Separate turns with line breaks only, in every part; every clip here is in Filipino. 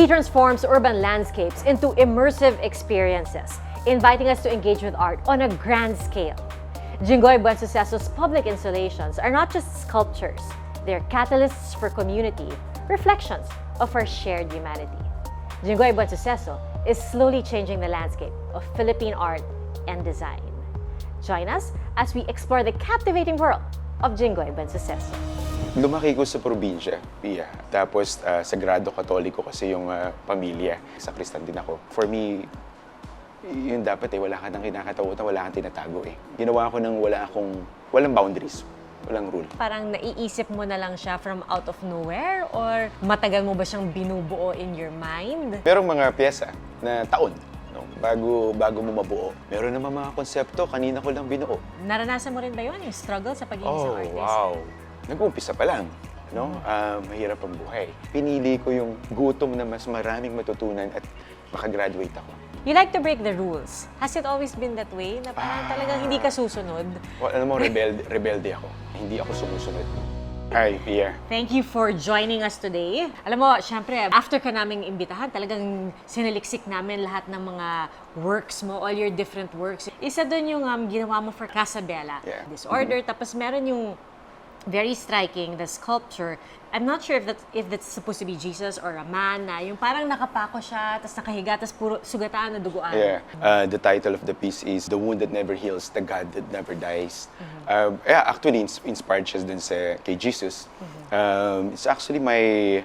He transforms urban landscapes into immersive experiences, inviting us to engage with art on a grand scale. Jinggoy Buensuceso's public installations are not just sculptures, they're catalysts for community, reflections of our shared humanity. Jinggoy Buensuceso is slowly changing the landscape of Philippine art and design. Join us as we explore the captivating world of Jinggoy Buensuceso.
Lumaki ko sa probinsya, Pia. Tapos, sagrado katoliko kasi yung pamilya. Sa Kristan din ako. For me, yun dapat wala ka nang kinakatakutan, wala kang tinatago Ginawa ko nang walang boundaries, walang rule.
Parang naiisip mo na lang siya from out of nowhere or matagal mo ba siyang binubuo in your mind?
Merong mga pyesa na taon, no? bago mo mabuo. Meron naman mga konsepto, kanina ko lang binuo.
Naranasan mo rin ba yun, yung struggle sa pagiging isang artist?
Wow! Nag-uumpisa pa lang. No? Mahirap ang buhay. Pinili ko yung gutom na mas maraming matutunan at makagraduate ako.
You like to break the rules. Has it always been that way? Na parang talagang hindi ka susunod?
Well, alam mo, rebelde ako. Hindi ako sumusunod. Hi, Pia.
Thank you for joining us today. Alam mo, syempre, after ka naming imbitahan, talagang sinaliksik namin lahat ng mga works mo, all your different works. Isa doon yung ginawa mo for Casabella.
Yeah.
Disorder. Tapos meron yung very striking, the sculpture. I'm not sure if that's supposed to be Jesus or a man na yung parang nakapako siya, tapos nakahiga, tapos puro sugatan na duguan.
Yeah. The title of the piece is The Wound That Never Heals, The God That Never Dies. Actually, inspired siya dun kay Jesus. It's actually my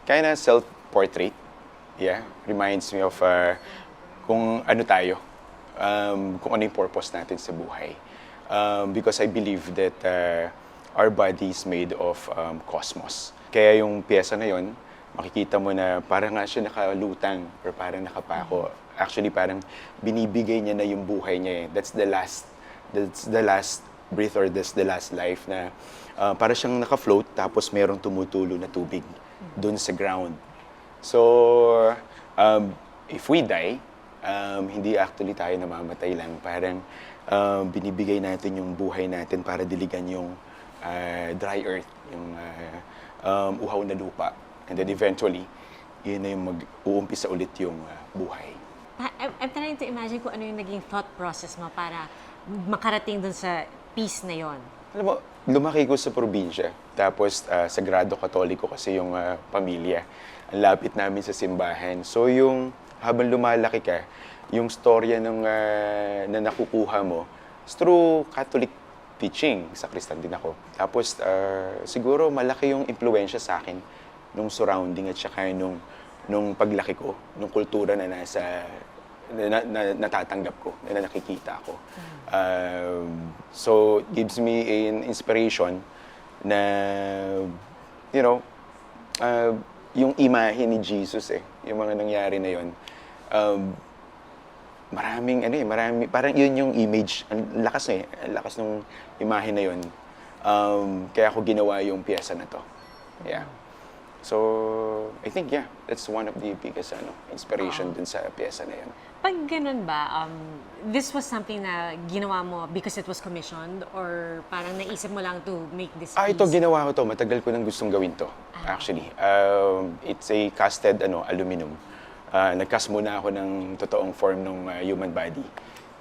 kind of self-portrait. Yeah. Reminds me of kung ano tayo, kung ano yung purpose natin sa buhay. Because I believe that our body is made of cosmos. Kaya yung pyesa na yon, makikita mo na parang nga siya nakalutang or parang nakapako. Actually, parang binibigay niya na yung buhay niya. That's the last breath or that's the last life na para siyang naka-float tapos merong tumutulo na tubig dun sa ground. So, if we die, hindi actually tayo namamatay lang. Parang binibigay natin yung buhay natin para diligan yung dry earth, yung uhaw na lupa. And then eventually, yun na yung mag-uumpisa ulit yung buhay.
I'm trying to imagine kung ano yung naging thought process mo para makarating dun sa piece na yon.
Alam mo, lumaki ko sa probinsya. Tapos, sagrado katoliko kasi yung pamilya. Ang lapit namin sa simbahan. So, yung habang lumalaki ka, yung storya na nakukuha mo is through Catholic teaching. Sa Kristan din ako. Tapos, siguro malaki yung impluensya sa akin nung surrounding at saka nung paglaki ko, nung kultura na natatanggap ko, na nakikita ko. So, it gives me an inspiration na, yung imahe ni Jesus yung mga nangyari na yun. Parang yun yung image, ang lakas ng imahe na yun. Kaya ako ginawa yung piyesa na to. Yeah. So, I think, that's one of the biggest inspiration dun sa piyesa na yun.
Pag ganun ba, this was something na ginawa mo because it was commissioned or parang naisip mo lang to make this piece?
Ito, ginawa ko to. Matagal ko nang gustong gawin to, actually. It's a casted aluminum. Nag-cast muna ako ng totoong form ng human body.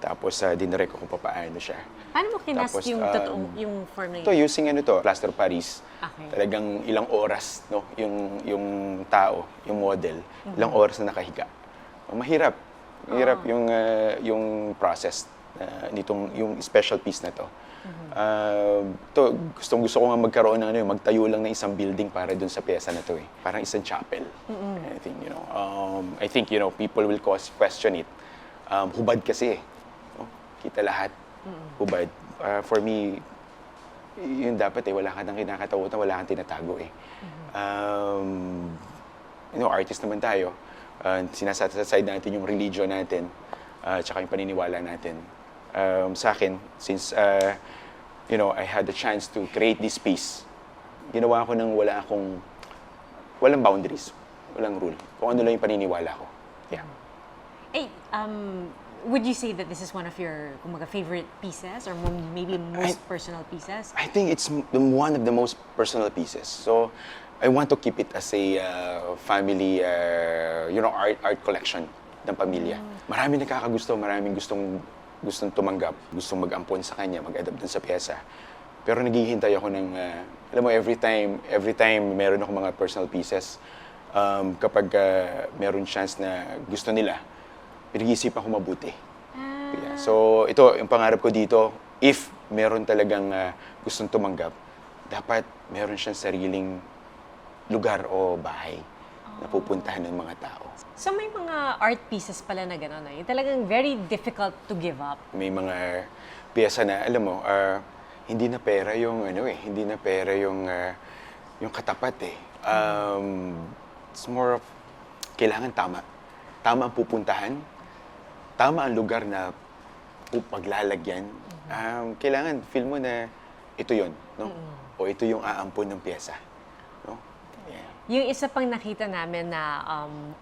Tapos, dinirect ko kung paano siya.
Paano mo kinast
Tapos,
yung totoong yung form na yun?
Ito, using plaster of Paris.
Okay.
Talagang ilang oras, no? Yung tao, yung model, ilang oras na nakahiga. Mahirap. Mahirap yung process nitong yung special piece na to. Gusto ko nga magkaroon ng magtayo lang ng isang building para dun sa piyesa na to Parang isang chapel. I think people will question it. Hubad kasi no? Kita lahat. Hubad. For me, yun dapat wala ka nang kinakatakutan, wala kang tinatago artist naman tayo. Sinasaside natin yung religion natin, tsaka yung paniniwala natin. Sa akin, since I had the chance to create this piece, ginawa ko nang walang boundaries, walang rule. Kung ano lang yung paniniwala ko. Yeah.
Hey, would you say that this is one of your favorite pieces or maybe most personal pieces?
I think it's one of the most personal pieces. So, I want to keep it as a family, art collection ng pamilya. Maraming nakakagusto, maraming gustong tumanggap, gustong mag-ampon sa kanya, mag-adapt dun sa pyesa. Pero naghihintay ako ng, alam mo, every time meron ako mga personal pieces, kapag meron chance na gusto nila, pinag-iisipan ko mabuti. Yeah. So, ito, yung pangarap ko dito, if meron talagang gustong tumanggap, dapat meron siyang sariling lugar o bahay na pupuntahan ng mga tao.
So may mga art pieces pala na gano'n, yung talagang very difficult to give up.
May mga piyesa na, alam mo, hindi na pera yung, hindi na pera yung katapat eh. It's more of, kailangan tama. Tama ang pupuntahan, tama ang lugar na paglalagyan. Kailangan feel mo na ito yon, no? O ito yung aampon ng pyesa, no? Yeah.
Yung isa pang nakita namin na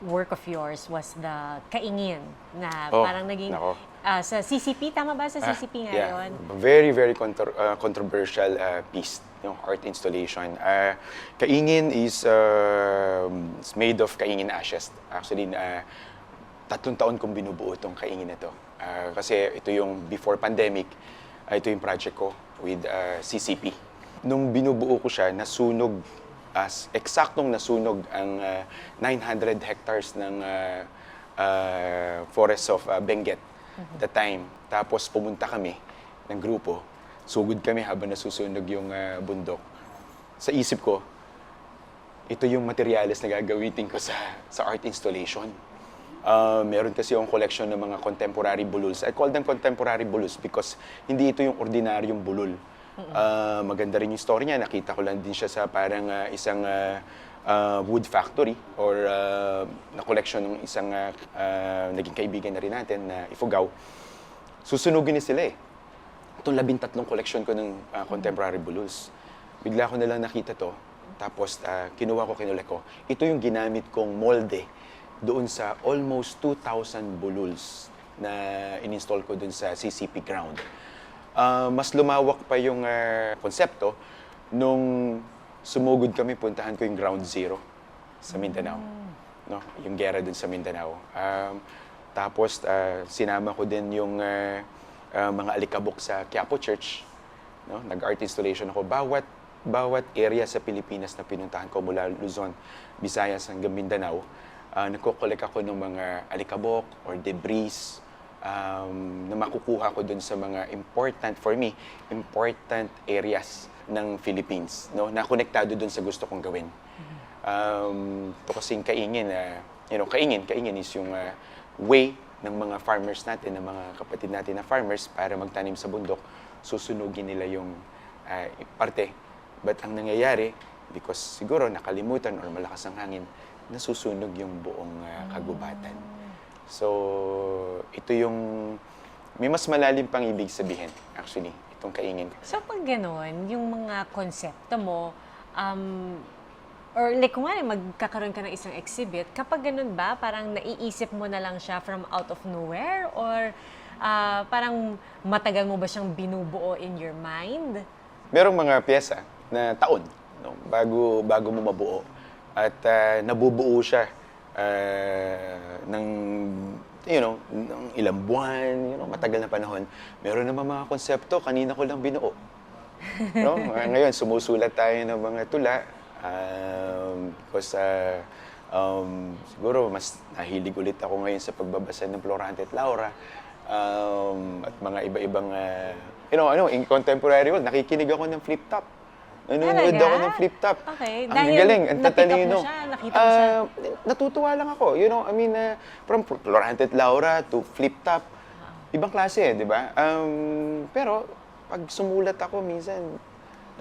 work of yours was the Kaingin na parang naging sa CCP, tama ba sa CCP ngayon?
Yeah. Very, very controversial piece, yung art installation. Kaingin is it's made of kaingin ashes. Actually, 3 taon kong binubuo itong kaingin na to. Kasi ito yung before pandemic, ito yung project ko with CCP. Nung binubuo ko siya, eksaktong nasunog ang 900 hectares ng forest of Benguet at the time. Tapos pumunta kami ng grupo, sugod kami habang nasusunog yung bundok. Sa isip ko, ito yung materyales na gagamitin ko sa art installation. Meron kasi yung collection ng mga contemporary bululs. I call them contemporary bululs because hindi ito yung ordinaryong bulul. Maganda rin yung story niya. Nakita ko lang din siya sa parang isang wood factory or na collection ng isang naging kaibigan na rin natin na Ifugao. Susunugin ni sila eh. Itong 13 collection ko ng contemporary bululs. Bigla ko nalang nakita to. Tapos kinuha ko, kinulek ko. Ito yung ginamit kong molde doon sa almost 2,000 bululs na in-install ko doon sa CCP ground. Mas lumawak pa yung konsepto nung sumugod kami, puntahan ko yung Ground Zero sa Mindanao. No? Yung gera doon sa Mindanao. Tapos sinama ko din yung mga alikabok sa Quiapo Church. No? Nag-art installation ako. Bawat area sa Pilipinas na pinuntahan ko mula Luzon, Visayas hanggang Mindanao, nagko-collect ako ng mga alikabok or debris na makukuha ko dun sa mga important areas ng Philippines, no? Na konektado dun sa gusto kong gawin. Ito kasing kaingin, kaingin is yung way ng mga farmers natin, ng mga kapatid natin na farmers para magtanim sa bundok, susunugin nila yung parte. But ang nangyayari, because siguro nakalimutan or malakas ang hangin, nasusunog yung buong kagubatan. So, ito yung, may mas malalim pang ibig sabihin, actually, itong kaingin.
So, pag gano'n, yung mga konsepto mo, or like kung nga magkakaroon ka ng isang exhibit, kapag gano'n ba, parang naiisip mo na lang siya from out of nowhere? Or parang matagal mo ba siyang binubuo in your mind?
Merong mga pyesa na taon, no? bago mo mabuo. At nabubuo siya ng ilang buwan, matagal na panahon. Meron naman mga konsepto, kanina ko lang binuo. No? Ngayon, sumusulat tayo ng mga tula. Because siguro mas nahilig ulit ako ngayon sa pagbabasa ng Florante at Laura. At mga iba-ibang, in contemporary world, nakikinig ako ng Flip Top. Nanonood ako ng Flip Top.
Okay.
Ang
Dahil
galing, ang tatalino.
nakita mo siya.
Natutuwa lang ako. From Florante at Laura to Flip Top. Ibang klase, di ba? Pero, pag sumulat ako, minsan,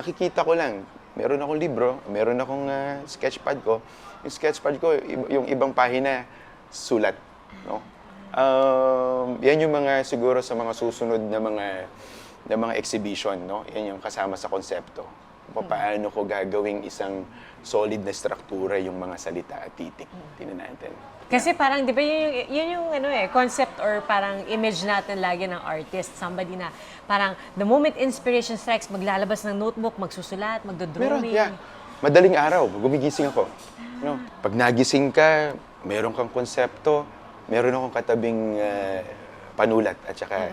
nakikita ko lang. Meron akong libro, meron akong sketchpad ko. Yung sketchpad ko, yung ibang pahina, sulat. No? Yan yung mga, siguro, sa mga susunod na mga exhibition, no? Yan yung kasama sa konsepto. Paano ko gagawing isang solid na struktura yung mga salita at titik. Tingnan natin.
Kasi parang, di ba, yun yung concept or parang image natin lagi ng artist. Somebody na parang the moment inspiration strikes, maglalabas ng notebook, magsusulat, magdodrawing.
Meron, yeah. madaling araw, gumigising ako. No? Pag nagising ka, meron kang konsepto, meron akong katabing panulat at saka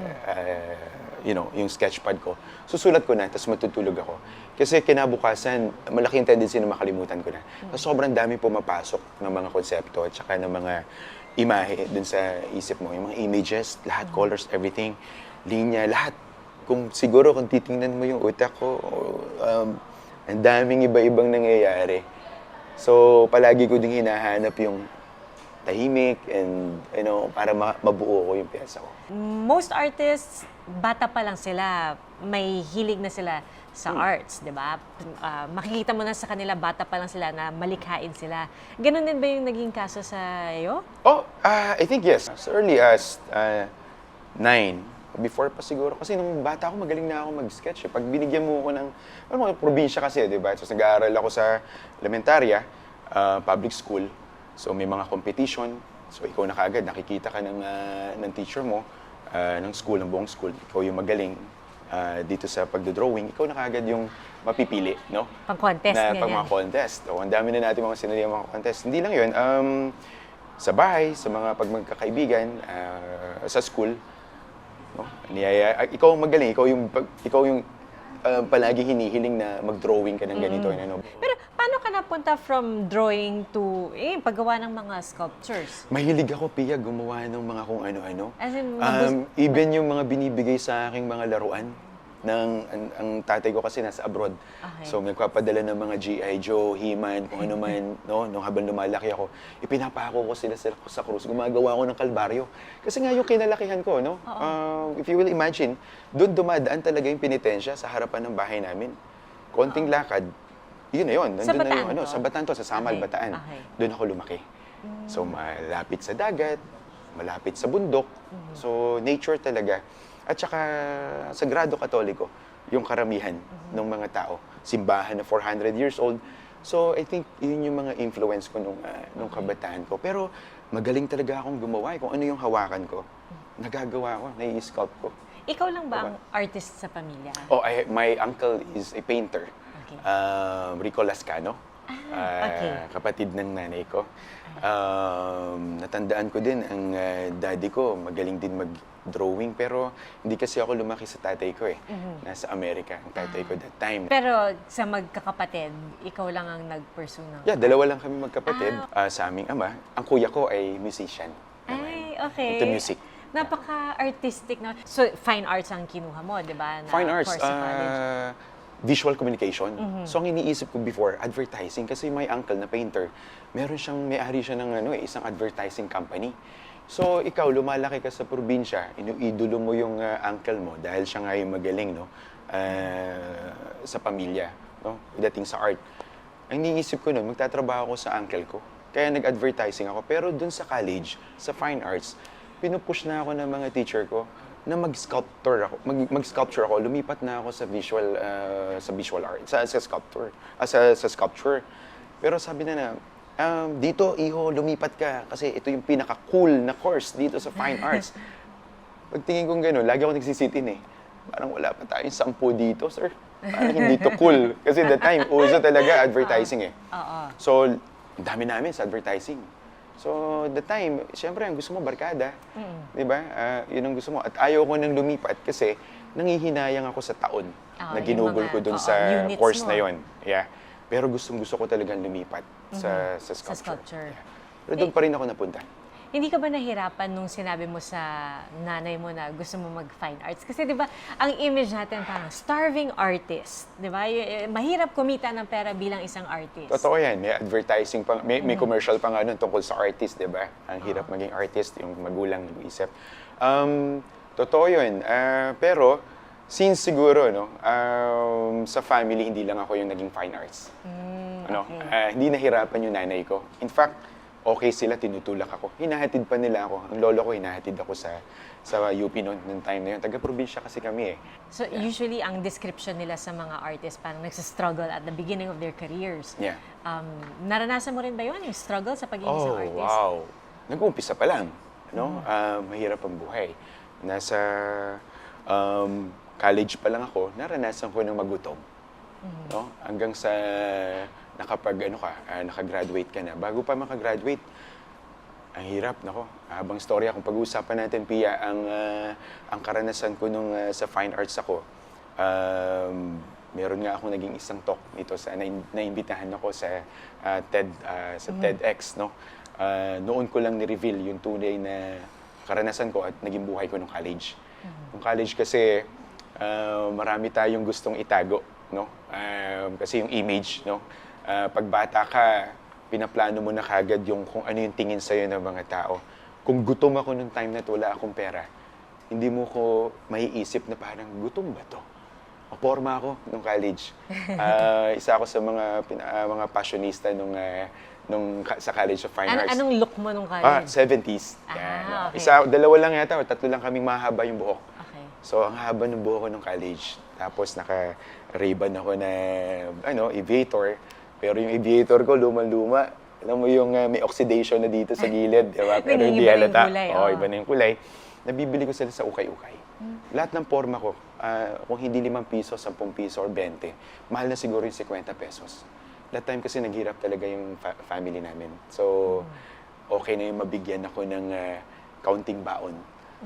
yung sketchpad ko. Susulat ko na, tapos matutulog ako. Kasi kinabukasan, malaking tendency na makalimutan ko na. So, sobrang dami pumapasok ng mga konsepto at saka ng mga imahe dun sa isip mo. Yung mga images, lahat, colors, everything, linya, lahat. Kung titingnan mo yung utak ko, ang daming iba-ibang nangyayari. So, palagi ko ding hinahanap yung tahimik and, para mabuo ko yung pyesa ko.
Most artists, bata pa lang sila, may hilig na sila sa arts, di ba? Makikita mo na sa kanila, bata pa lang sila na malikhain sila. Ganon din ba yung naging kaso sa iyo?
I think yes. As early as 9. Before pa siguro. Kasi nung bata ako, magaling na ako mag-sketch. Pag binigyan mo ako ng, probinsya kasi, di ba? So, nag-aaral ako sa elementarya, public school. So, may mga competition. So, ikaw na kaagad, nakikita ka ng teacher mo, ng school, ng buong school. Ikaw yung magaling dito sa pagdodrawing. Ikaw na kaagad yung mapipili, no?
Pang-contest, ganyan.
Pang mga contest. O, ang dami na natin mga sinali mga contest. Hindi lang yun. Sa bahay, sa mga pagmagkakaibigan, sa school, no? Ikaw ang magaling. Ikaw yung palagi hinihiling na mag-drawing ka ng ganito.
Pero paano ka napunta from drawing to paggawa ng mga sculptures?
Mahilig ako, Pia, gumawa ng mga kung ano-ano.
As in,
Even yung mga binibigay sa aking mga laruan. Ang tatay ko kasi nasa abroad.
Okay.
So, nagpapadala ng mga G.I. Joe, He-Man, kung ano man, no? Nung habang lumalaki ako, ipinapako ko sila sa krus. Gumagawa ako ng kalbaryo. Kasi nga yung kinalakihan ko, no? If you will imagine, doon dumadaan talaga yung penitensya sa harapan ng bahay namin. Konting lakad, yun na yun.
Sa
Nandun na
Bataan
yung,
to?
sa Bataan to, sa Samal,
Okay.
Bataan.
Okay.
Doon ako lumaki. So, malapit sa dagat, malapit sa bundok. So, nature talaga. At saka, Sagrado Katoliko, yung karamihan ng mga tao. Simbahan na 400 years old. So, I think yun yung mga influence ko nung kabataan ko. Pero, magaling talaga akong gumawa. Kung ano yung hawakan ko, nagagawa ko, nai-sculpt ko.
Ikaw lang ba ang artist sa pamilya?
My uncle is a painter.
Okay.
Rico Lascano.
Okay.
Kapatid ng nanay ko. Natandaan ko din, ang daddy ko magaling din mag-drawing, pero hindi kasi ako lumaki sa tatay ko eh. Nasa Amerika ang tatay ko that time.
Pero sa magkakapatid, ikaw lang ang nag-pursue ng...
Yeah, dalawa lang kami magkapatid sa aming ama. Ang kuya ko ay musician.
Ay, okay.
Into music.
Napaka-artistic na. So, fine arts ang kinuha mo, di ba? Na
Fine arts,
course sa college.
visual communication. So, ang iniisip ko before, advertising. Kasi my uncle na painter, may-ari siya ng isang advertising company. So, ikaw, lumalaki ka sa probinsya, inuidolo mo yung uncle mo dahil siya nga yung magaling, no? Sa pamilya, no? Dating sa art. Ang iniisip ko nun, magtatrabaho ako sa uncle ko. Kaya nag-advertising ako. Pero dun sa college, sa fine arts, pinupush na ako ng mga teacher ko na mag-sculpture ako. Lumipat na ako sa visual art, sa sculpture. Pero sabi na dito, iho, lumipat ka kasi ito yung pinaka-cool na course dito sa fine arts. Pagtingin kong gano'n, lagi ako nagsisitin eh. Parang wala pa tayong 10 dito, sir. Parang hindi to cool. Kasi that time, uso talaga advertising eh. So, ang dami namin sa advertising. So, the time, siyempre, ang gusto mo, barkada. Di ba? Yun ang gusto mo. At ayaw ko nang lumipat kasi nangihinayang ako sa taon na ginugol ko dun sa course na yon. Yeah. Pero gustong-gusto ko talagang lumipat sa sculpture.
Sa sculpture.
Yeah. Pero doon pa rin ako napunta.
Hindi ka ba nahirapan nung sinabi mo sa nanay mo na gusto mo mag-fine arts? Kasi di ba, ang image natin parang starving artist. Di ba? Mahirap kumita ng pera bilang isang artist.
Totoo yan. May advertising pa, may commercial pa nga nun tungkol sa artist, di ba? Ang hirap maging artist, yung magulang nag-iisip. Totoo yun. Pero, since siguro, no, sa family, hindi lang ako yung naging fine arts. Okay. Hindi nahirapan yung nanay ko. In fact, okay sila, tinutulak ako. Hinahatid pa nila ako. Ang lolo ko, hinahatid ako sa UP noong time na yun. Taga-probinsya kasi kami eh.
So, usually, ang description nila sa mga artists, parang nagsistruggle at the beginning of their careers.
Yeah.
Naranasan mo rin ba yun, yung struggle sa pagiging isang artist?
Wow. Nag-uumpisa pa lang. No? Mahirap ang buhay. Nasa college pa lang ako, naranasan ko ng magutom. No? Hanggang sa nakagraduate ka na. Bago pa makagraduate, ang hirap, nako. Habang storya, kung pag-uusapan natin, Pia, ang karanasan ko nung sa fine arts ako, meron nga akong naging isang talk nito naimbitahan ako sa TEDx, no? Noon ko lang ni-reveal yung tunay na karanasan ko at naging buhay ko nung college. Nung college kasi, marami tayong gustong itago, no? Kasi yung image, no? Pag bata ka, pinaplano mo na kagad yung kung ano yung tingin sa'yo ng mga tao. Kung gutom ako nung time na wala akong pera, hindi mo ko maiisip na parang gutom ba to? Maporma ako nung college. Isa ako sa mga passionista sa College of Fine Arts.
Anong look mo nung college?
70s.
Okay.
Dalawa lang yata o tatlo lang kaming mahaba yung buhok.
Okay.
So, ang haba ng buhok ko nung college. Tapos naka-Ray-Ban ako na aviator. Pero yung aviator ko, luma-luma. Alam mo yung may oxidation na dito sa gilid, di ba? Pero hindi halata. Iba na yung kulay. Nabibili ko sila sa ukay-ukay. Lahat ng forma ko, kung hindi 5 piso, 10 piso, or 20, mahal na siguro yung 50 pesos. That time kasi naghirap talaga yung family namin. So, okay na yung mabigyan ako ng counting baon.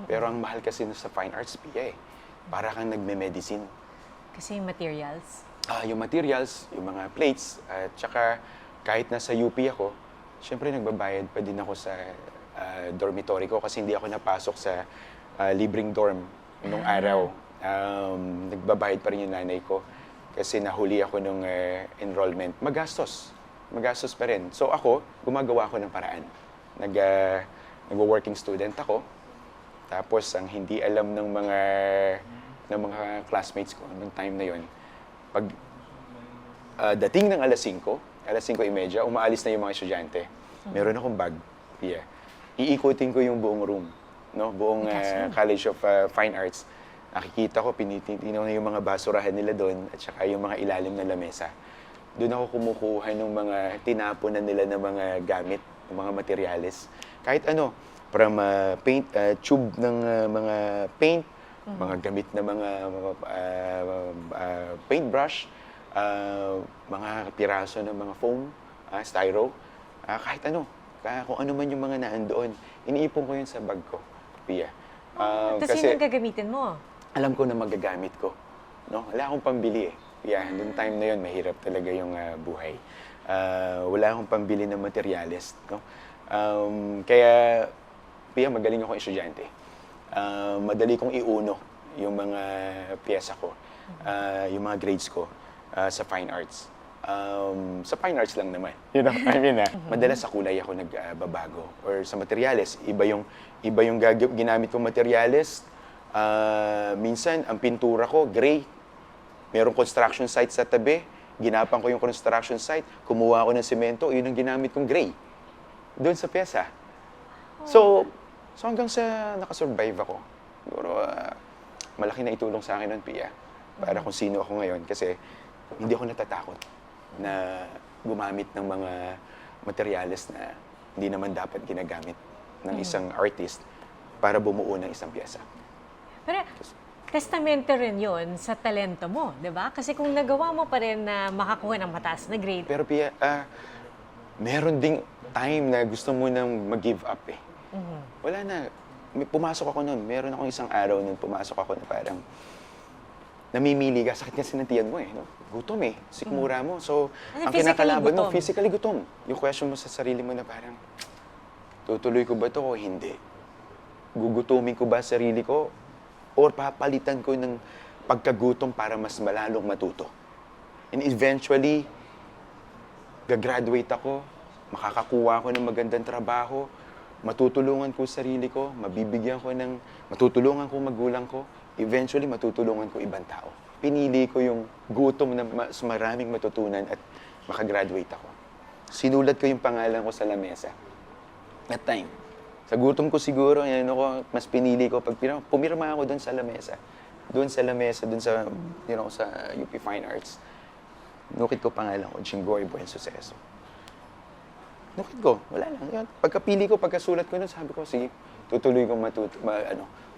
Pero ang mahal kasi sa fine arts, Pia, para kang nagme-medicine.
Kasi yung materials?
Yung materials, yung mga plates, at saka kahit nasa UP ako, syempre nagbabayad pa din ako sa dormitory ko kasi hindi ako napasok sa libreng dorm nung araw. Nagbabayad pa rin yung nanay ko kasi nahuli ako nung enrollment. Magastos pa rin. So ako, gumagawa ako ng paraan. Nag-working student ako. Tapos ang hindi alam ng mga classmates ko nung time na yon, pag dating ng alas 5:30, umaalis na yung mga estudyante. Meron akong bag, Pia. Iikutin ko yung buong room, no? Buong College of Fine Arts. Nakikita ko, pinitinaw na yung mga basurahan nila doon at saka yung mga ilalim ng lamesa. Doon ako kumukuha ng mga tinapunan nila ng mga gamit, ng mga materyales. Kahit ano, from paint, tube ng mga paint, mga gamit na mga paintbrush, mga piraso ng mga foam, styro, kahit ano, kung ano man yung mga naandoon, iniipon ko yun sa bag ko, Pia.
Tapos yun ang gagamitin mo?
Alam ko na magagamit ko. No? Wala akong pambili eh. Pia, noong time na yun, mahirap talaga yung buhay. Wala akong pambili ng materyales. No? Kaya, Pia, magaling akong estudyante. Madali kong iuno yung mga piyesa ko, yung mga grades ko sa fine arts. Sa fine arts lang naman. You know, I mean, madalas sa kulay ako nagbabago. Or sa materyales, iba yung ginamit kong materyales. Minsan, ang pintura ko, gray. Merong construction site sa tabi. Ginapan ko yung construction site. Kumuha ako ng semento. Yun ang ginamit kong gray. Doon sa pyesa. So hanggang sa nakasurvive ako. Siguro, malaki na itulong sa akin nun, Pia. Para kung sino ako ngayon. Kasi hindi ako natatakot na gumamit ng mga materyales na hindi naman dapat ginagamit ng isang artist para bumuo ng isang pyesa.
Pero testamento rin yun sa talento mo, di ba? Kasi kung nagawa mo pa rin na makakuha ng mataas na grade.
Pero Pia, meron ding time na gusto mo nang mag-give up eh. Wala na. Pumasok ako noon. Meron akong isang araw noon, pumasok ako na parang namimili ka. Sakit kasi ng tiyan mo eh. No? Gutom eh. Sikmura mo. So, ang kinakalaban mo, physically gutom. Yung question mo sa sarili mo na parang, tutuloy ko ba ito o hindi? Gugutumin ko ba sarili ko? Or papalitan ko ng pagkagutom para mas malalong matuto? And eventually, gagraduate ako, makakakuha ako ng magandang trabaho, matutulungan ko sarili ko, matutulungan ko magulang ko, eventually matutulungan ko ibang tao. Pinili ko yung gutom na mas maraming matutunan at makagraduate ako. Sinulat ko yung pangalan ko sa lamesa. That time. Sa gutom ko siguro, mas pinili ko, pumirma ako doon sa lamesa. Doon sa UP Fine Arts. Nukit ko pangalan ko, Jinggoy Buensuceso. Nukit ko, wala lang. Yun. Pagkapili ko, pagkasulat ko nun, sabi ko, sige, tutuloy ko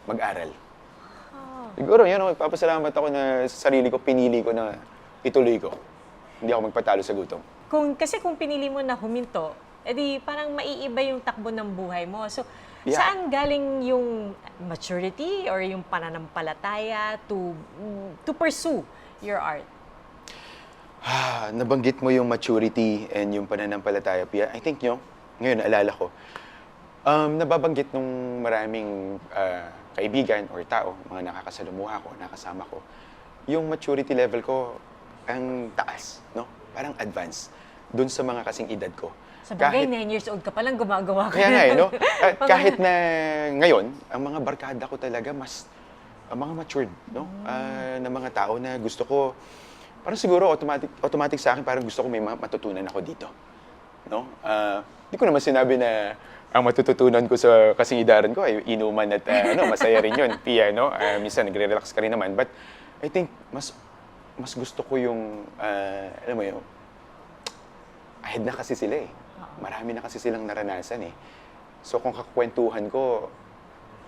mag-aral. Siguro, magpapasalamat ako na sa sarili ko, pinili ko na ituloy ko. Hindi ako magpatalo sa gutom.
Kasi kung pinili mo na huminto, edi parang maiiba yung takbo ng buhay mo. So,
Yeah.
saan galing yung maturity or yung pananampalataya to pursue your art?
Nabanggit mo yung maturity and yung pananampalataya, Pia. I think ngayon, naalala ko, nababanggit nung maraming kaibigan or tao, mga nakakasalumuha ko, nakasama ko, yung maturity level ko ang taas, no? Parang advance dun sa mga kasing edad ko.
Sa bagay, 9 years old ka palang gumagawa ka
Kaya nga,
na.
no? Kahit na ngayon, ang mga barkada ko talaga mas mga matured, no? Na mga tao na gusto ko, parang siguro automatic sa akin, parang gusto ko may matutunan ako dito, no? Hindi ko naman sinabi na ang matututunan ko sa kasingidaran ko ay inuman at masaya rin yun, Pia, no? Minsan nagre-relax ka rin naman, but I think mas gusto ko yung, alam mo yun, ahead na kasi sila eh. Marami na kasi silang naranasan eh. So kung kakwentuhan ko,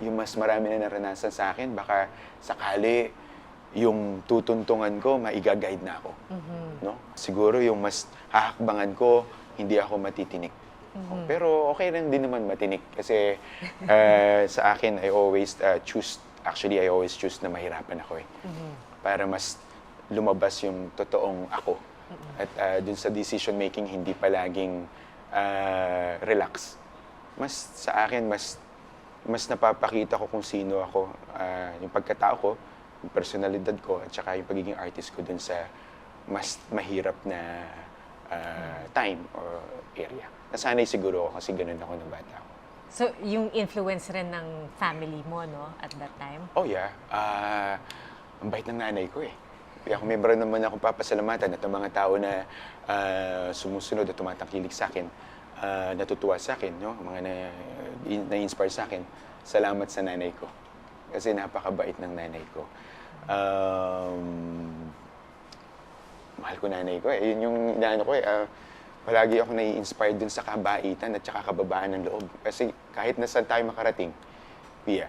yung mas marami na naranasan sa akin, baka sakali yung tutuntungan ko, maiga-guide na ako. No? Siguro yung mas hahakbangan ko, hindi ako matitinik. Pero okay lang din naman matinik kasi sa akin, I always choose na mahirapan ako eh. Para mas lumabas yung totoong ako. At dun sa decision making, hindi palaging relax. Sa akin, mas napapakita ko kung sino ako, yung pagkatao ko, yung personalidad ko, at saka yung pagiging artist ko dun sa mas mahirap na time or area. Nasanay siguro ako kasi ganun ako ng bata ako.
So, yung influence rin ng family mo, no, at that time?
Oh yeah. Ang bait ng nanay ko eh. Kaya kung membro naman akong papasalamatan at ang mga tao na sumusunod at tumatangkilik sa akin, natutuwa sa akin, no? Mga na-inspire sa akin, salamat sa nanay ko. Kasi napakabait ng nanay ko. Mahal ko nanay ko eh. Yun yung inaano ko eh. Palagi ako nai-inspire dun sa kabaitan at saka kababaan ng loob. Kasi kahit na saan tayo makarating, Pia,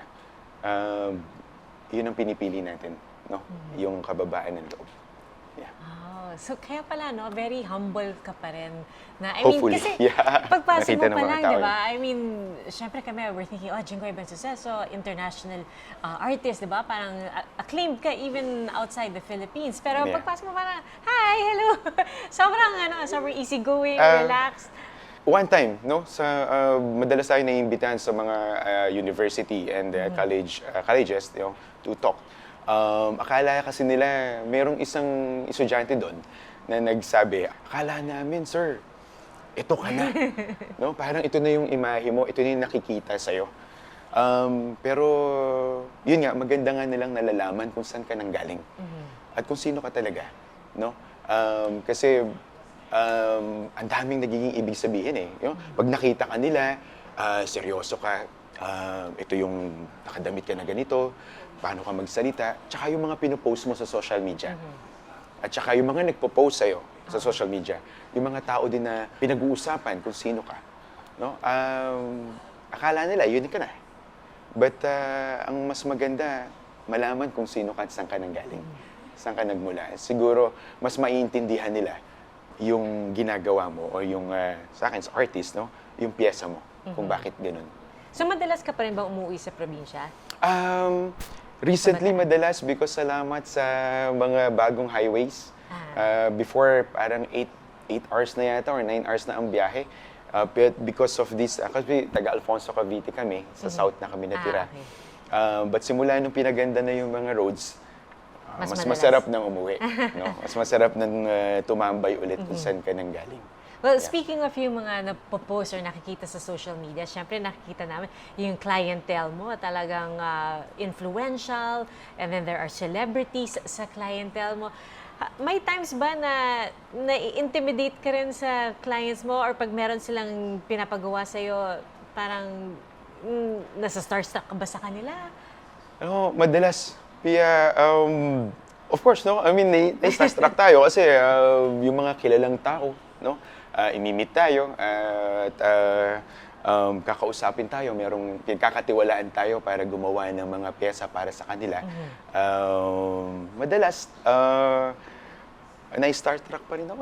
yun ang pinipili natin, no? Yung kababaan ng loob. Yeah.
Oh, so kaya pala, no, very humble ka pa rin. Na,
Hopefully,
kasi
yeah.
pagpasok
Nakita
mo
ng
pa
mga
lang,
tao
di
yun.
ba? I mean, syempre kami, we're thinking, Jinggoy Bensuceso, international artist, di ba? Parang acclaimed ka even outside the Philippines. Pero
Yeah.
pagpasok mo parang, hi, hello. sobrang easygoing, relaxed.
One time, no, madalas tayo naiimbitahan sa mga university and colleges, to talk. Akala kasi nila, merong isang estudyante doon na nagsabi, akala namin, sir, ito ka na. No? Parang ito na yung imahe mo, ito na yung nakikita sa'yo. Pero, yun nga, maganda nga nilang nalalaman kung saan ka nanggaling. At kung sino ka talaga. No? Kasi, ang daming nagiging ibig sabihin eh. Pag nakita ka nila, seryoso ka, ito yung nakadamit ka na ganito, paano ka magsalita, tsaka yung mga pinopost mo sa social media. At tsaka yung mga nagpo-post sa'yo sa social media, yung mga tao din na pinag-uusapan kung sino ka. No? Akala nila, yun ka na. But ang mas maganda, malaman kung sino ka at saan ka nanggaling. Saan ka nagmula. Siguro, mas maiintindihan nila yung ginagawa mo o yung, sa akin, sa artist, no? Yung piyesa mo, kung bakit ganun.
So, madalas ka pa rin ba umuwi sa probinsya?
Recently, madalas because salamat sa mga bagong highways. Before, parang 8 hours na yata or 9 hours na ang biyahe. But because of this, kasi taga Alfonso Cavite kami, sa south na kami natira.
Okay.
But simula nung pinaganda na yung mga roads,
Mas
mas
madalas.
masarap nang umuwi. No? Mas masarap nang tumambay ulit kung saan ka nang galing.
Well, speaking of yung mga napopost or nakikita sa social media, syempre nakikita namin yung clientele mo talagang influential, and then there are celebrities sa clientele mo. May times ba na nai-intimidate ka rin sa clients mo or pag meron silang pinapagawa sa'yo, parang nasa starstruck ka ba sa kanila?
Madalas. Kaya, of course, no? I mean, na-starstruck tayo kasi yung mga kilalang tao, no? Imimit tayo at kakausapin tayo, merong kakatiwalaan tayo para gumawa ng mga pyesa para sa kanila. Madalas, na-Star Trek pa rin ako.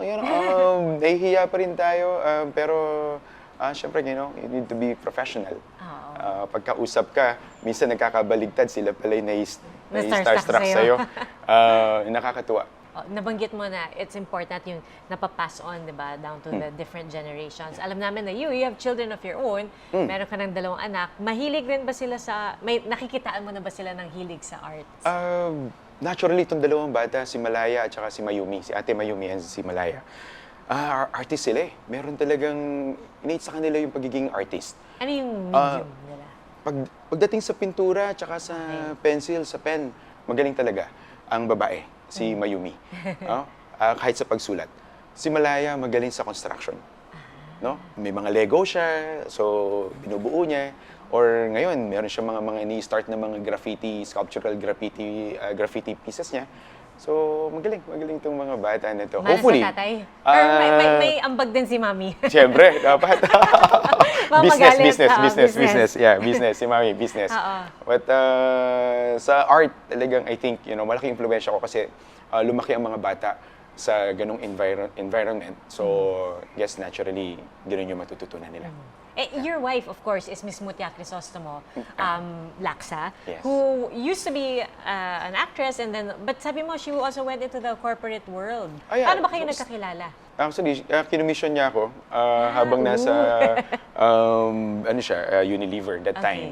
Nahihiya pa rin tayo, pero syempre, you need to be professional. Pagkausap ka, minsan nagkakabaligtad, sila pala yung na-starstruck sa'yo. Nakakatuwa.
Nabanggit mo na it's important yung napapass on, di ba, down to the different generations. Alam namin na you have children of your own, meron ka ng 2 anak. Mahilig rin ba sila nakikitaan mo na ba sila ng hilig sa arts?
Naturally, itong 2 bata, si Malaya at saka si Mayumi, si Ate Mayumi and si Malaya. Artist sila eh. Meron talagang innate sa kanila yung pagiging artist.
Ano yung medium nila?
Pagdating sa pintura at saka sa pencil, sa pen, magaling talaga ang babae, si Mayumi. Kahit sa pagsulat. Si Malaya magaling sa construction. No? May mga Lego siya, so binubuo niya. Or ngayon, meron siya mga ini-start na mga graffiti, sculptural graffiti pieces niya. So, magaling itong mga bata na ito. Hopefully.
Mana sa tatay? Or may ambag din si mami?
Siyempre, dapat. business. Yeah, business. Si mami, business. But sa art, talagang I think, malaking impluwensya ko kasi lumaki ang mga bata sa ganong environment. So, yes, naturally, gano'n yung matututunan nila.
Your wife, of course, is Miss Mutya Crisostomo Laksa,
Yes.
who used to be an actress, but sabi mo, she also went into the corporate world.
Yeah.
Paano ba kayo nagkakilala?
Actually, kinumission niya ako habang nasa Unilever that time.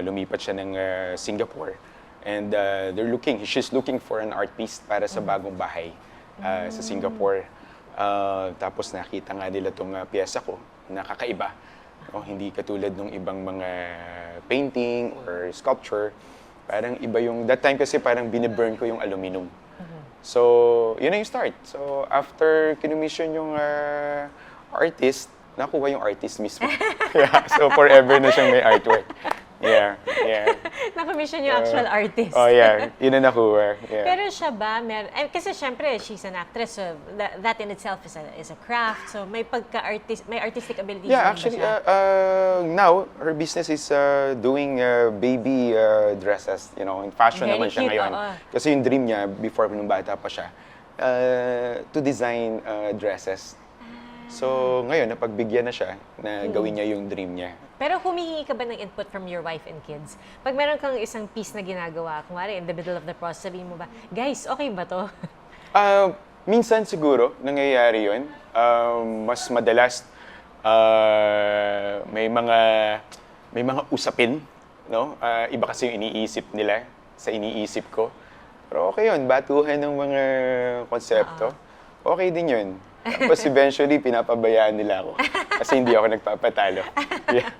Lumipat siya ng Singapore. And she's looking for an art piece para sa bagong bahay sa Singapore. Tapos nakita nga nila itong piyesa ko, nakakaiba. Hindi katulad ng ibang mga painting or sculpture. Parang iba that time kasi parang biniburn ko yung aluminum. So, yun na yung start. So, after kinumission yung artist, nakuha yung artist mismo. Yeah, so forever na siyang may artwork. Yeah.
Na-commission yung actual artist.
Oh yeah, yun na nakuha. Yeah.
Pero siya ba, kasi syempre, she's an actress, so that in itself is a craft, so may artistic ability.
Yeah, actually, now, her business is doing baby dresses, in fashion
Very
naman siya
cute,
ngayon. Kasi yung dream niya, before nung bata pa siya, to design dresses. So, ngayon, napagbigyan na siya na gawin niya yung dream niya.
Pero humihingi ka ba ng input from your wife and kids? Pag meron kang isang piece na ginagawa, kumari in the middle of the process, sabihin mo ba, guys, okay ba to?
Minsan siguro, nangyayari yun. Mas madalas, may mga usapin, no? Iba kasi yung iniisip nila sa iniisip ko. Pero okay yun, batuhan ng mga konsepto. Okay din yun. Tapos eventually, pinapabayaan nila ako. Kasi hindi ako nagpapatalo. Yeah.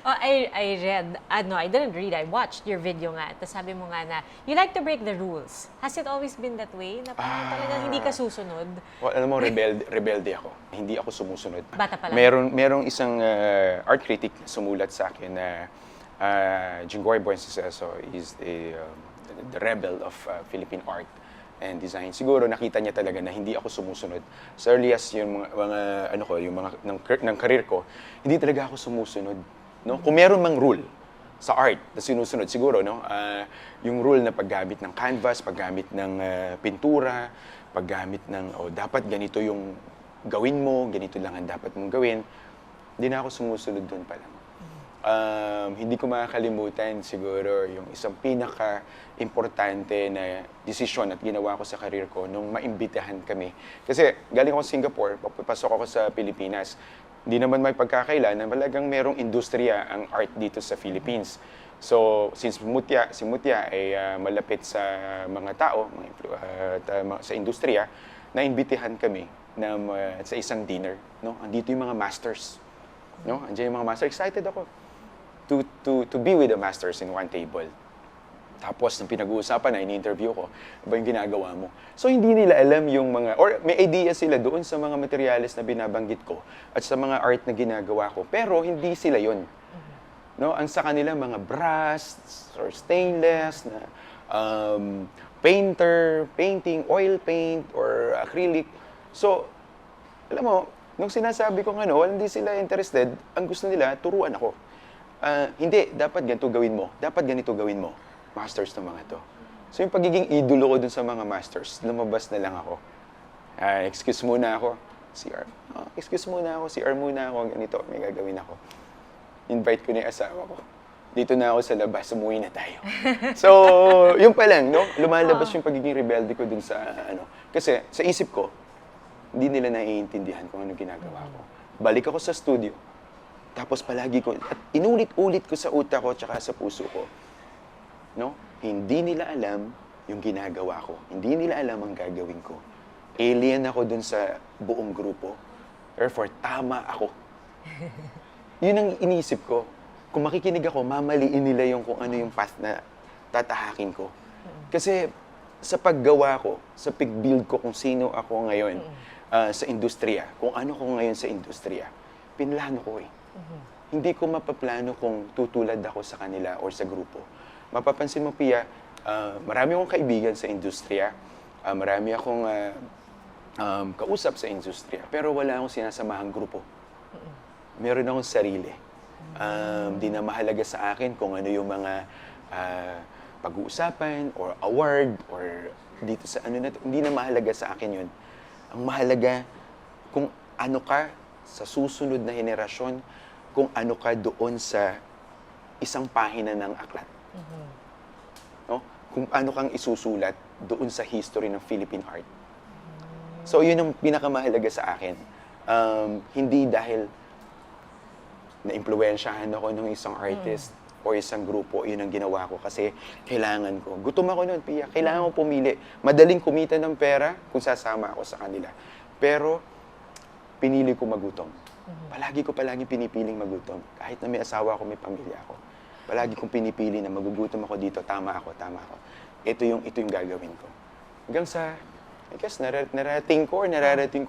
I read, I didn't read, I watched your video nga. Tapos sabi mo nga na, you like to break the rules. Has it always been that way? Na parang talagang hindi ka susunod?
Well, alam mo, rebelde ako. Hindi ako sumusunod.
Bata pa lang.
Merong isang art critic na sumulat sa akin na Jinggoy Buensuceso is the rebel of Philippine art and design. Siguro nakita niya talaga na hindi ako sumusunod. As early as yung mga ng career ko, hindi talaga ako sumusunod, no? Kung meron mang rule sa art na sinusunod siguro, no? Yung rule na paggamit ng canvas, paggamit ng pintura, paggamit ng dapat ganito yung gawin mo, ganito lang ang dapat mong gawin. Hindi na ako sumusunod doon pa lang. Hindi ko makakalimutan siguro yung isang pinaka-importante na desisyon at ginawa ko sa karir ko nung maimbitahan kami. Kasi galing ako sa Singapore, papasok ako sa Pilipinas. Hindi naman may pagkakaila na talagang merong industriya ang art dito sa Philippines. So, since si Mutya ay malapit sa mga tao, sa industriya, naimbitahan kami sa isang dinner. No? Andito yung mga masters. No? Andiyan yung mga masters. Excited ako to be with the masters in one table. Tapos, nang pinag-uusapan na, ini-interview ko, ba yung ginagawa mo? So, hindi nila alam yung or may idea sila doon sa mga materials na binabanggit ko at sa mga art na ginagawa ko. Pero, hindi sila yon. No? Ang sa kanila, mga brass or stainless, na painting, oil paint, or acrylic. So, alam mo, nung sinasabi ko hindi sila interested, ang gusto nila, turuan ako. Hindi, dapat ganito gawin mo. Dapat ganito gawin mo. Masters ng mga to. So yung pagiging idolo ko dun sa mga masters, lumabas na lang ako. Excuse muna ako. CR. Excuse muna ako. CR muna ako. Ganito, may gagawin ako. Invite ko na yung asawa ko. Dito na ako sa labas, umuwi na tayo. So, yun pa lang, no? Lumalabas yung pagiging rebelde ko dun sa, Kasi sa isip ko, hindi nila naiintindihan kung ano ginagawa ko. Balik ako sa studio. Tapos palagi ko, at inulit-ulit ko sa utak ko tsaka sa puso ko, no? Hindi nila alam yung ginagawa ko. Hindi nila alam ang gagawin ko. Alien ako dun sa buong grupo. Therefore, tama ako. Yun ang iniisip ko. Kung makikinig ako, mamaliin nila yung kung ano yung path na tatahakin ko. Kasi sa paggawa ko, sa pag-build ko kung sino ako ngayon sa industriya, kung ano ko ngayon sa industriya, pinlano ko eh. Hindi ko mapaplano kung tutulad ako sa kanila or sa grupo. Mapapansin mo, Pia, marami akong kaibigan sa industriya, marami akong kausap sa industriya, pero wala akong sinasamahang grupo. Meron akong sarili. Di na mahalaga sa akin kung ano yung mga pag-uusapan or award or dito sa ano na, hindi na mahalaga sa akin yun. Ang mahalaga kung ano ka sa susunod na henerasyon, kung ano ka doon sa isang pahina ng aklat. No? Kung ano kang isusulat doon sa history ng Philippine art. So yun ang pinakamahalaga sa akin. Hindi dahil na-impluwensyahan ako ng isang artist o isang grupo, yun ang ginawa ko kasi kailangan ko. Gutom ako noon, Pia. Kailangan ko pumili. Madaling kumita ng pera kung sasama ako sa kanila. Pero pinili ko magutom. Palagi pinipiling magutom. Kahit na may asawa ako, may pamilya ako. Palagi kong pinipili na magugutom ako dito, tama ako. Ito yung gagawin ko. Hanggang sa, I guess, nararating ko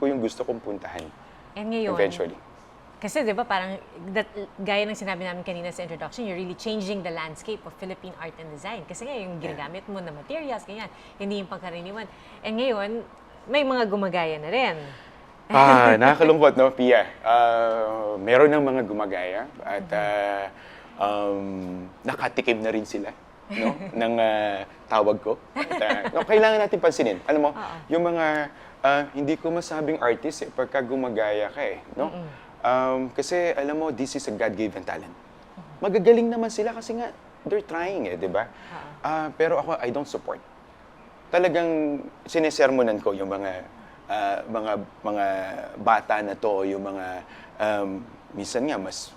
yung gusto kong puntahan.
And ngayon,
Eventually.
kasi di ba parang, gaya ng sinabi namin kanina sa introduction, you're really changing the landscape of Philippine art and design. Kasi nga yung ginagamit mo na materials, ganyan, hindi yung pangkaraniwan. And ngayon, may mga gumagaya na rin.
Nakakalungkot, no, Pia? Meron ng mga gumagaya at nakatikim na rin sila, no, ng tawag ko. At, no, kailangan natin pansinin. Alam mo, yung mga hindi ko masabing artist pagka gumagaya ka no? Kasi alam mo, this is a God-given talent. Magagaling naman sila kasi nga they're trying di ba? Pero ako, I don't support. Talagang sinesermonan ko yung mga bata na to, yung mga minsan nga mas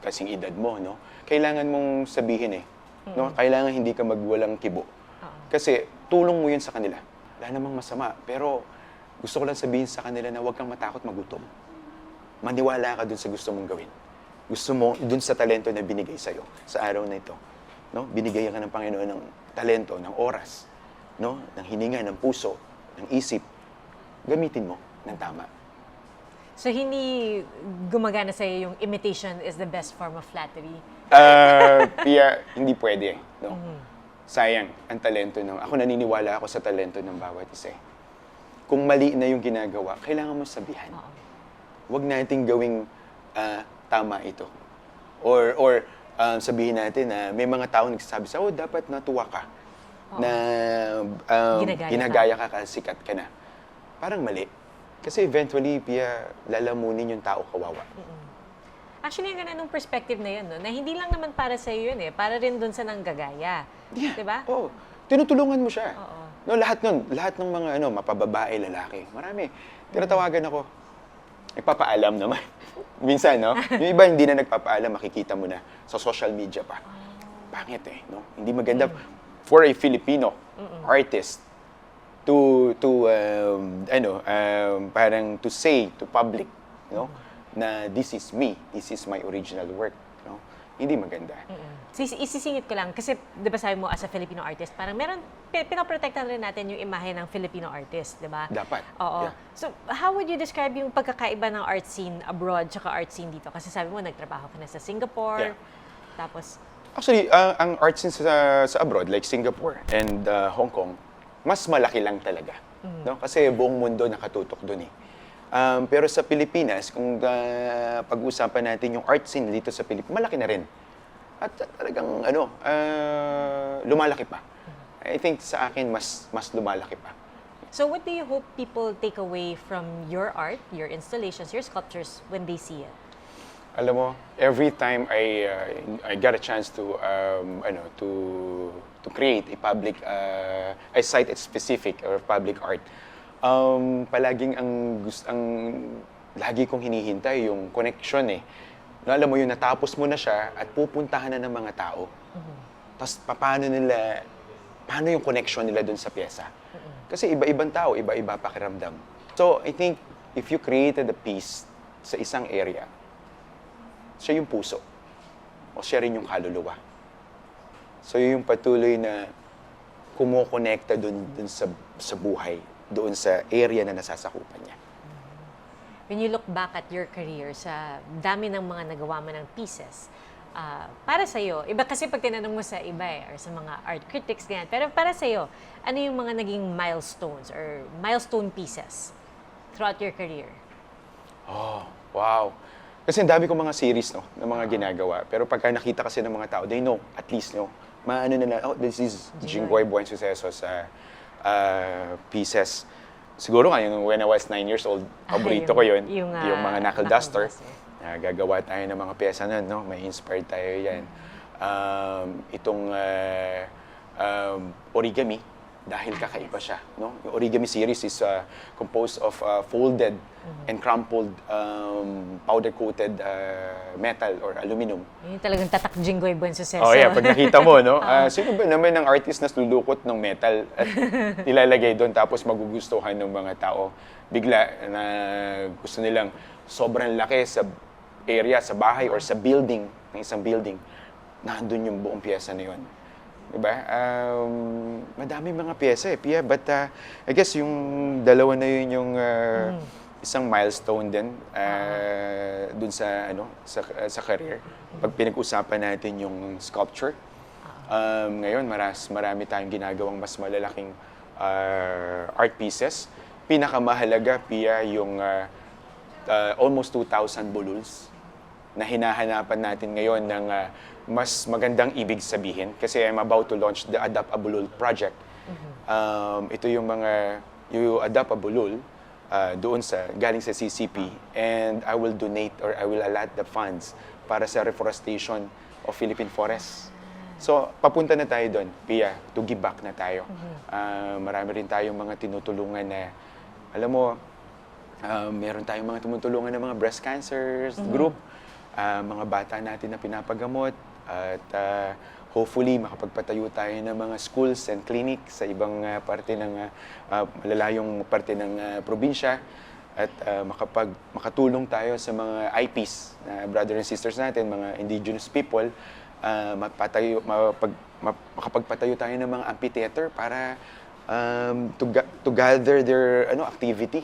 kasing edad mo, no? Kailangan mong sabihin no? Kailangan hindi ka magwalang kibo. Kasi tulong mo yun sa kanila. Wala namang masama, pero gusto ko lang sabihin sa kanila na huwag kang matakot magutom. Maniwala ka dun sa gusto mong gawin. Gusto mo dun sa talento na binigay sa'yo sa araw na ito, no? Binigay ka ng Panginoon ng talento, ng oras, no? Ng hininga, ng puso, ng isip. Gamitin mo ng tama.
So, hindi gumagana sa'yo yung imitation is the best form of flattery?
Pia, hindi pwede, no? Sayang ang talento ng... Ako naniniwala ako sa talento ng bawat isa. Kung mali na yung ginagawa, kailangan mo sabihan. Huwag nating gawing tama ito. Or sabihin natin na may mga tao nagsasabi sa, dapat natuwa ka. Na ginagaya ka, sikat ka na. Parang mali. Kasi eventually, Pia, lalamunin yung tao kawawa.
Actually, ang ganda ng perspective na yun, no? Na hindi lang naman para sa yun para rin dun sa nanggagaya.
Yeah.
Diba?
Oo. Tinutulungan mo siya.
Oo.
No, lahat ng mga mapababae, lalaki. Marami. Tinatawagan ako. Nagpapaalam naman. Minsan, no? Yung iba hindi na nagpapaalam, makikita mo na sa social media pa. Pangit no? Hindi maganda for a Filipino artist to parang to say to public, no? Na this is me, this is my original work, no? Hindi maganda.
Isisingit ko lang, kasi di ba sabi mo as a Filipino artist, parang meron, pinaprotektahan rin natin yung imahe ng Filipino artist, di ba?
Dapat.
Oo.
Yeah.
So, how would you describe yung pagkakaiba ng art scene abroad tsaka art scene dito? Kasi sabi mo, nagtrabaho ka na sa Singapore, tapos...
Actually, ang art scene sa abroad, like Singapore and Hong Kong, mas malaki lang talaga. No? Kasi buong mundo nakatutok doon pero sa Pilipinas, kung pag-usapan natin yung art scene dito sa Pilipinas, malaki na rin. At talagang lumalaki pa. I think sa akin mas lumalaki pa.
So what do you hope people take away from your art, your installations, your sculptures when they see it?
Alam mo, every time I got a chance to to create a public a site specific or public art, palaging ang lagi kong hinihintay yung connection eh. Na alam mo yun, natapos mo na siya at pupuntahan na ng mga tao. Tapos paano yung connection nila dun sa pyesa? Kasi iba-ibang tao, iba-iba pakiramdam. So I think if you created a piece sa isang area, siya yung puso. O siya rin yung kaluluwa. So yun yung patuloy na kumokonekta dun sa buhay, doon sa area na nasasakupan niya.
When you look back at your career, sa dami ng mga nagawa mo ng pieces, para sa'yo, iba kasi pag tinanong mo sa iba or sa mga art critics, ganyan, pero para sa'yo, ano yung mga naging milestones or milestone pieces throughout your career?
Oh, wow. Kasi ang dami kong mga series, no, na mga ginagawa. Pero pagka nakita kasi ng mga tao, they know, at least, no, maano na, oh, this is Jinggoy Buen Suceso sa pieces. Siguro nga, yung when I was 9 years old, paborito ko yun. Yung mga knuckle duster. Gagawa tayo ng mga pyesa nun, no? May inspired tayo yan. Itong origami, dahil kakaiba siya, no? Yung origami series is composed of folded and crumpled powder-coated metal or aluminum.
Yung talagang tatak Jinggoy Buen Suceso.
Oh yeah, pag nakita mo, no? Sino ba naman ng artist na lulukot ng metal at nilalagay doon tapos magugustuhan ng mga tao? Bigla na gusto nilang sobrang laki sa area, sa bahay or sa building, ng isang building, nandun yung buong pyesa na yun. Diba? Madami mga pyesa eh, Pia. But I guess yung dalawa na yun yung isang milestone din dun sa sa career. Pag pinag-usapan natin yung sculpture, ngayon marami tayong ginagawang mas malalaking art pieces. Pinakamahalaga, Pia, yung almost 2,000 bululs na hinahanapan natin ngayon ng mas magandang ibig sabihin. Kasi I'm about to launch the Adapt a Bulul project. Ito yung you Adapt a Bulul doon galing sa CCP, and I will donate or I will allot the funds para sa reforestation of Philippine forests. So, papunta na tayo doon, Pia, to give back na tayo. Marami rin tayong mga tinutulungan na, alam mo, meron tayong mga tumutulungan ng mga breast cancers group, mga bata natin na pinapagamot, at hopefully makapagpatayo tayo ng mga schools and clinics sa ibang parte ng malalayong parte ng probinsya, at makatulong tayo sa mga IPs, brothers and sisters natin, mga indigenous people, makapagpatayo tayo ng mga amphitheater para to gather their activity,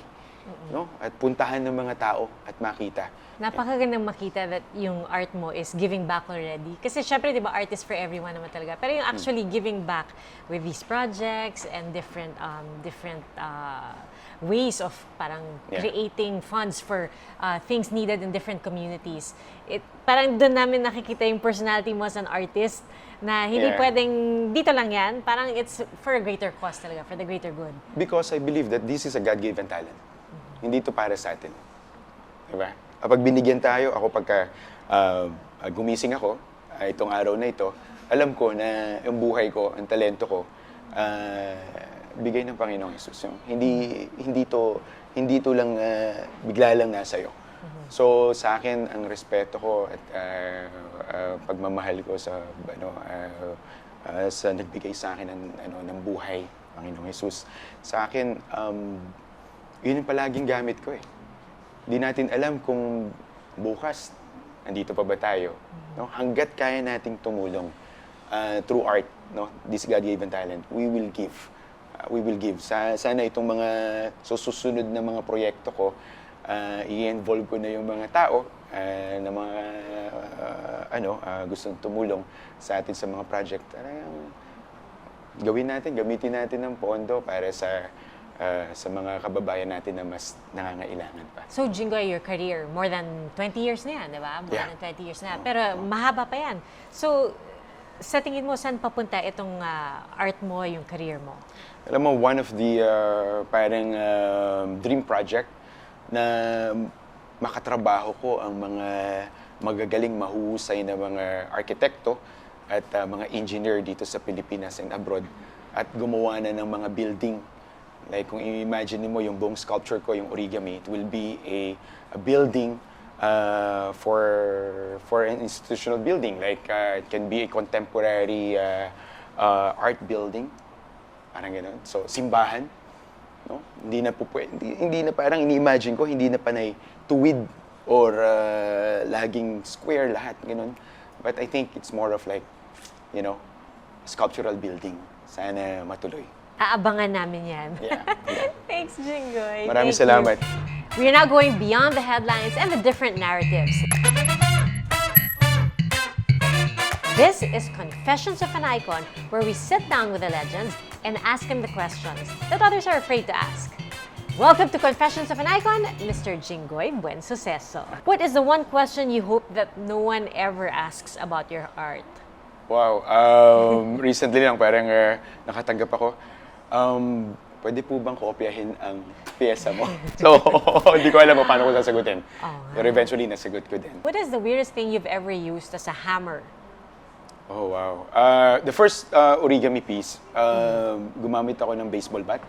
no? At puntahan ng mga tao at makita.
Napakagandang makita that yung art mo is giving back already. Kasi syempre, di ba, art is for everyone naman talaga. Pero yung actually giving back with these projects and different ways of parang creating funds for things needed in different communities. Parang doon namin nakikita yung personality mo as an artist na hindi pwedeng dito lang yan. Parang it's for a greater cause talaga, for the greater good.
Because I believe that this is a God-given talent. Hindi ito para sa atin. Diba? Kapag binigyan tayo, ako pagka gumising ako, itong araw na ito, alam ko na yung buhay ko, ang talento ko, bigay ng Panginoong Hesus. Hindi to lang bigla lang nasa iyo. So sa akin, ang respeto ko at pagmamahal ko sa sa nagbigay sa akin ng buhay, Panginoong Hesus. Sa akin, yun yung palaging gamit ko eh. Hindi natin alam kung bukas, andito pa ba tayo. No? Hanggat kaya nating tumulong through art, no? This God-given talent, we will give. Sana itong mga susunod na mga proyekto ko, i-involve ko na yung mga tao na mga gustong tumulong sa atin sa mga project. Gamitin natin ng pondo para sa mga kababayan natin na mas nangangailangan pa.
So, Jinggoy, your career, more than 20 years na yan, di ba? More than 20 years na. Pero mahaba pa yan. So, Sa tingin mo, saan papunta itong art mo, yung career mo?
Alam mo, one of the parang dream project na makatrabaho ko ang mga magagaling mahusay na mga arkitekto at mga engineer dito sa Pilipinas and abroad at gumawa na ng mga building. Like kung i-imagine mo yung buong sculpture ko, yung origami, it will be a building for an institutional building. Like it can be a contemporary art building, parang gano'n. So simbahan, no? Hindi na parang ini-imagine ko, hindi na panay tuwid or laging square lahat, gano'n. But I think it's more of like, you know, sculptural building. Sana matuloy.
Aabangan namin yan.
Yeah.
Thanks, Jinggoy.
Maraming
Thank you.
salamat.
We are now going beyond the headlines and the different narratives. This is Confessions of an Icon, where we sit down with the legends and ask them the questions that others are afraid to ask. Welcome to Confessions of an Icon, Mr. Jinggoy Buensuceso. What is the one question you hope that no one ever asks about your art?
Wow. Recently lang parang nakatanggap ako. Pwede po bang kopyahin ang piyesa mo? So, hindi ko alam kung paano ko sasagutin. Pero eventually, nasagot ko din.
What is the weirdest thing you've ever used as a hammer?
Oh, wow. The first origami piece, gumamit ako ng baseball bat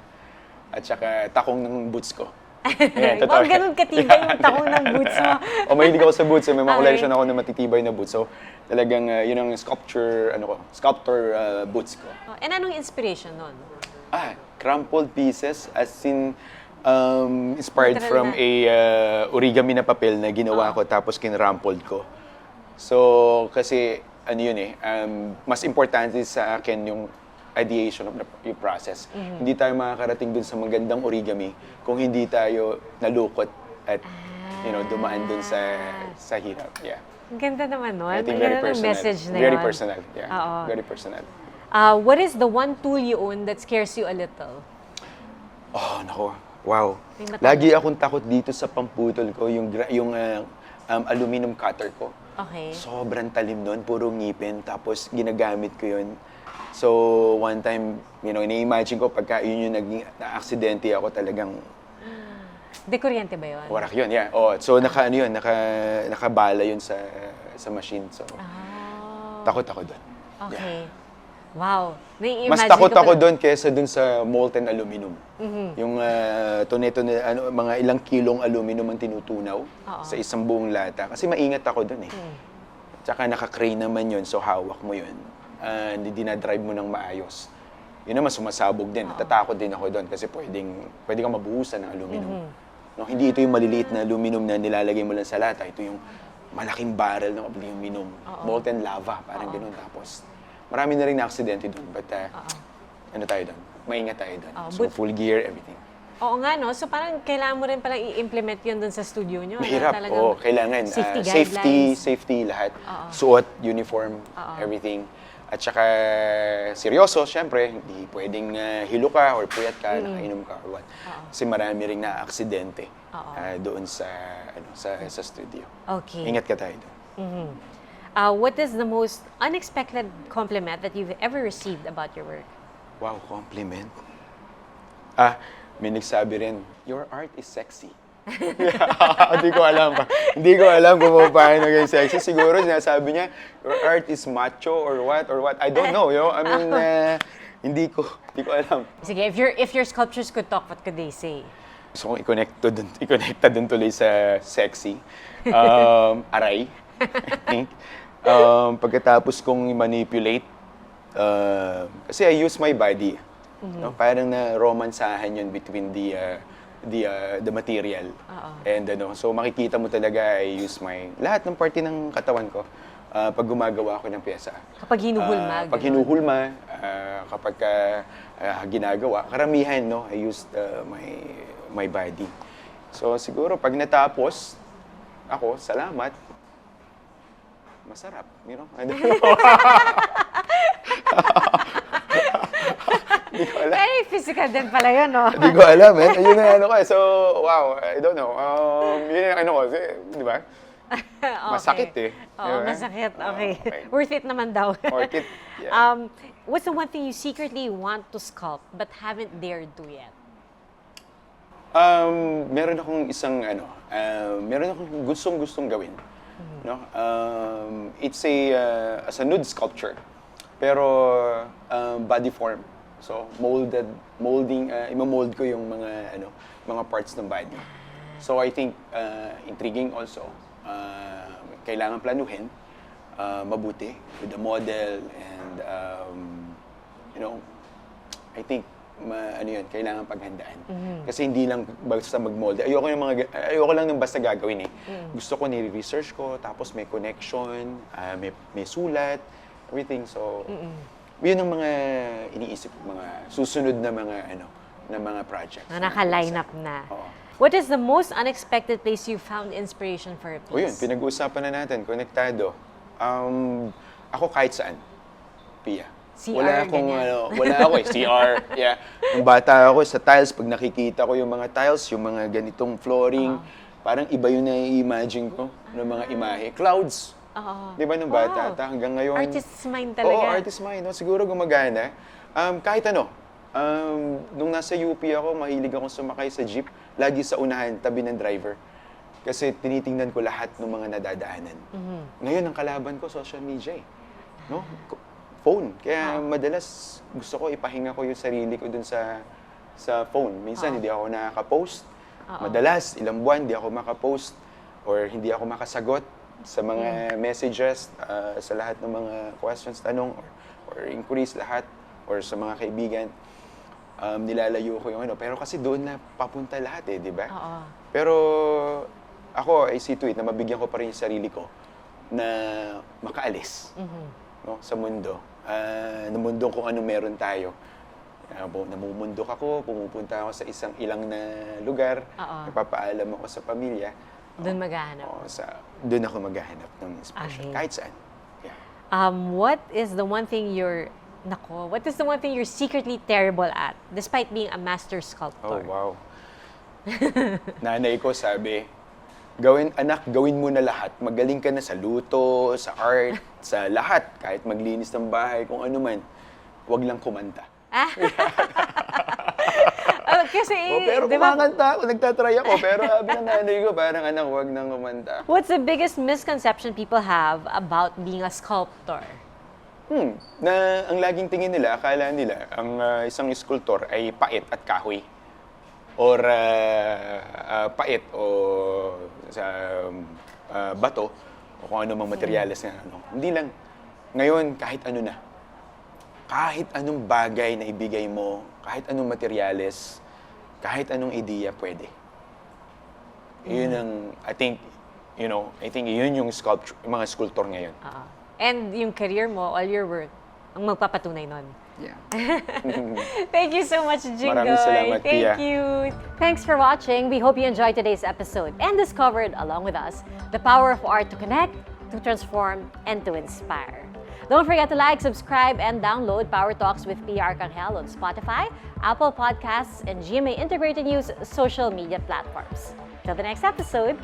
at saka takong ng boots ko. Yeah,
Wow, ganun katibay yung takong ng boots mo.
O mahilig ako sa boots. May mga
Okay.
collection ako na matitibay na boots. So, talagang yun ang sculptor boots ko.
And anong inspiration nun?
Crumpled pieces as in inspired
Literal
from
na.
a origami na papel na ginawa ko tapos kinrampled ko. So, kasi ano yun mas importante sa akin yung ideation of yung process. Hindi tayo makakarating dun sa magandang origami kung hindi tayo nalukot at dumaan dun sa hirap. Yeah.
Ang ganda naman nun.
I think
Ang
very
ganda ng
personal.
message na
Very
yun.
personal. Yeah.
Oo.
Very personal.
What is the one tool you own that scares you a little?
Oh, nako. Wow.
May matanda.
Lagi akong takot dito sa pamputol ko, yung aluminum cutter ko.
Okay.
Sobrang talim nun, puro ngipin, tapos ginagamit ko yun. So, one time, ini-imagine ko pagka yun yung naging na-aksidente ako talagang
De kuryente ba yun?
warak yun, yeah. Oh, so nakabala yun sa machine. So, takot ako doon.
Okay. Wow.
Mas takot ako doon kaysa doon sa molten aluminum. Yung mga ilang kilong aluminum ang tinutunaw sa isang buong lata. Kasi maingat ako doon Tsaka naka-crane naman yun, so hawak mo yun. Hindi dinadrive mo ng maayos. Yun naman sumasabog din. Natatakot din ako doon kasi pwede kang mabuhusan ng aluminum. No, hindi ito yung maliliit na aluminum na nilalagay mo lang sa lata. Ito yung malaking barrel ng aluminum. Molten lava, parang ganun. Tapos, marami na rin na-aksidente doon. But, ano tayo doon? Maingat tayo doon. So, full gear, everything.
Oo nga, no? So parang kailangan mo rin palang i-implement yun dun sa studio nyo.
Mahirap.
Talagang
Kailangan.
Safety guidelines.
Safety lahat. Suot, uniform, everything. At saka, seryoso, syempre, hindi pwedeng hilo ka or puyat ka, nakainom ka or what. Kasi marami ring na-aksidente doon sa studio.
Okay.
Ingat ka tayo doon.
What is the most unexpected compliment that you've ever received about your work?
Wow, compliment. May nagsabi rin, your art is sexy. Hindi ko alam pa. Hindi ko alam kung paano naging sexy. Siguro sinasabi niya, your art is macho or what. I don't know, I mean, hindi ko alam.
Sige, if your sculptures could talk, what could they say?
Gusto kong i-connecta dun tuloy sa sexy. Aray, I think. Pagkatapos kong manipulate, kasi I use my body. No? Parang na romansahan yun between the material. And so makikita mo talaga I use lahat ng parte ng katawan ko pag gumagawa ako ng pyesa.
Kapag hinuhulma.
Pag hinuhulma, kapag ginagawa, karamihan, no, I used my body. So siguro pag natapos ako, salamat. Masarap, I don't know. Hindi ko alam.
Very physical din pala yun, no?
Hindi ko alam, Yun na So, wow, I don't know. Yun yung ko, di ba? Masakit eh.
Oo,
Diba?
masakit. Okay.
Okay.
Worth it naman daw.
Worth it. Yeah.
What's the one thing you secretly want to sculpt but haven't dared to yet?
Meron akong isang meron akong gustong gawin. No? It's as a nude sculpture. Pero body form. So molding imo-mold ko yung mga parts ng body. So I think intriguing also. Kailangan planuhin mabuti with the model and I think kailangan paghandaan. Kasi hindi lang basta mag-mold. Ayoko lang ng basta gagawin eh. Gusto ko ni-research ko, tapos may connection, may sulat, everything. So, yun ang mga iniisip, mga susunod na mga projects.
Na naka-line up na.
Oo.
What is the most unexpected place you found inspiration for a piece?
O yun, pinag-uusapan na natin, konektado. Ako kahit saan, Pia.
CR,
Wala akong
ganyan.
wala ako eh, CR. Yeah. Nung bata ako sa tiles, pag nakikita ko yung mga tiles, yung mga ganitong flooring, parang iba yung nai-imagine ko ng mga imahe. Clouds. Di ba nung bata?
Wow.
Hanggang ngayon.
Artist's mind talaga.
Oo, artist's mind. No? Siguro gumagana. Kahit ano. Nung nasa UP ako, mahilig akong sumakay sa jeep. Lagi sa unahan, tabi ng driver. Kasi tinitingnan ko lahat ng mga nadadaanan. Ngayon, ang kalaban ko, social media eh. No? Phone. Kaya madalas gusto ko ipahinga ko yung sarili ko dun sa phone. Minsan hindi ako nakaka-post. Madalas, ilang buwan, hindi ako makapost or hindi ako makasagot sa mga messages, sa lahat ng mga questions, tanong, or inquiries, lahat, or sa mga kaibigan. Nilalayo ko yung Pero kasi doon na papunta lahat eh, di ba? Pero ako, I see to it na mabigyan ko pa rin yung sarili ko na makaalis no, sa mundo. Namundong kung ano meron tayo. Namumundok ako, pumupunta ako sa ilang na lugar, nagpapaalam ako sa pamilya.
Doon maghahanap.
Doon ako maghahanap ng inspiration.
Okay.
Kahit saan. Yeah.
What is the one thing you're secretly terrible at, despite being a master sculptor?
Oh, wow. Nanay ko sabi, anak, gawin mo na lahat. Magaling ka na sa luto, sa art, sa lahat. Kahit maglinis ng bahay, kung ano man. Huwag lang kumanta.
Kasi,
Pero
di ba,
kumakanta ako, nagtatry ako. Pero sabi ng nanay ko, parang anak, huwag nang kumanta.
what's the biggest misconception people have about being a sculptor?
Na ang laging tingin nila, akala nila, ang isang sculptor ay pait at kahoy. Or pait o sa bato o kung ano mang materyales na Hindi lang. Ngayon, kahit ano na. Kahit anong bagay na ibigay mo, kahit anong materyales, kahit anong ideya, pwede. Yun ang, I think yun yung mga sculptor ngayon.
And yung career mo, all your work, ang magpapatunay nun.
Yeah.
Thank you so much, Jinggoy.
Maraming salamat, Pia.
Thank you.
Thanks for watching. We hope you enjoyed today's episode and discovered, along with us, the power of art to connect, to transform, and to inspire. Don't forget to like, subscribe, and download Power Talks with Pia Arcangel on Spotify, Apple Podcasts, and GMA Integrated News social media platforms. Till the next episode.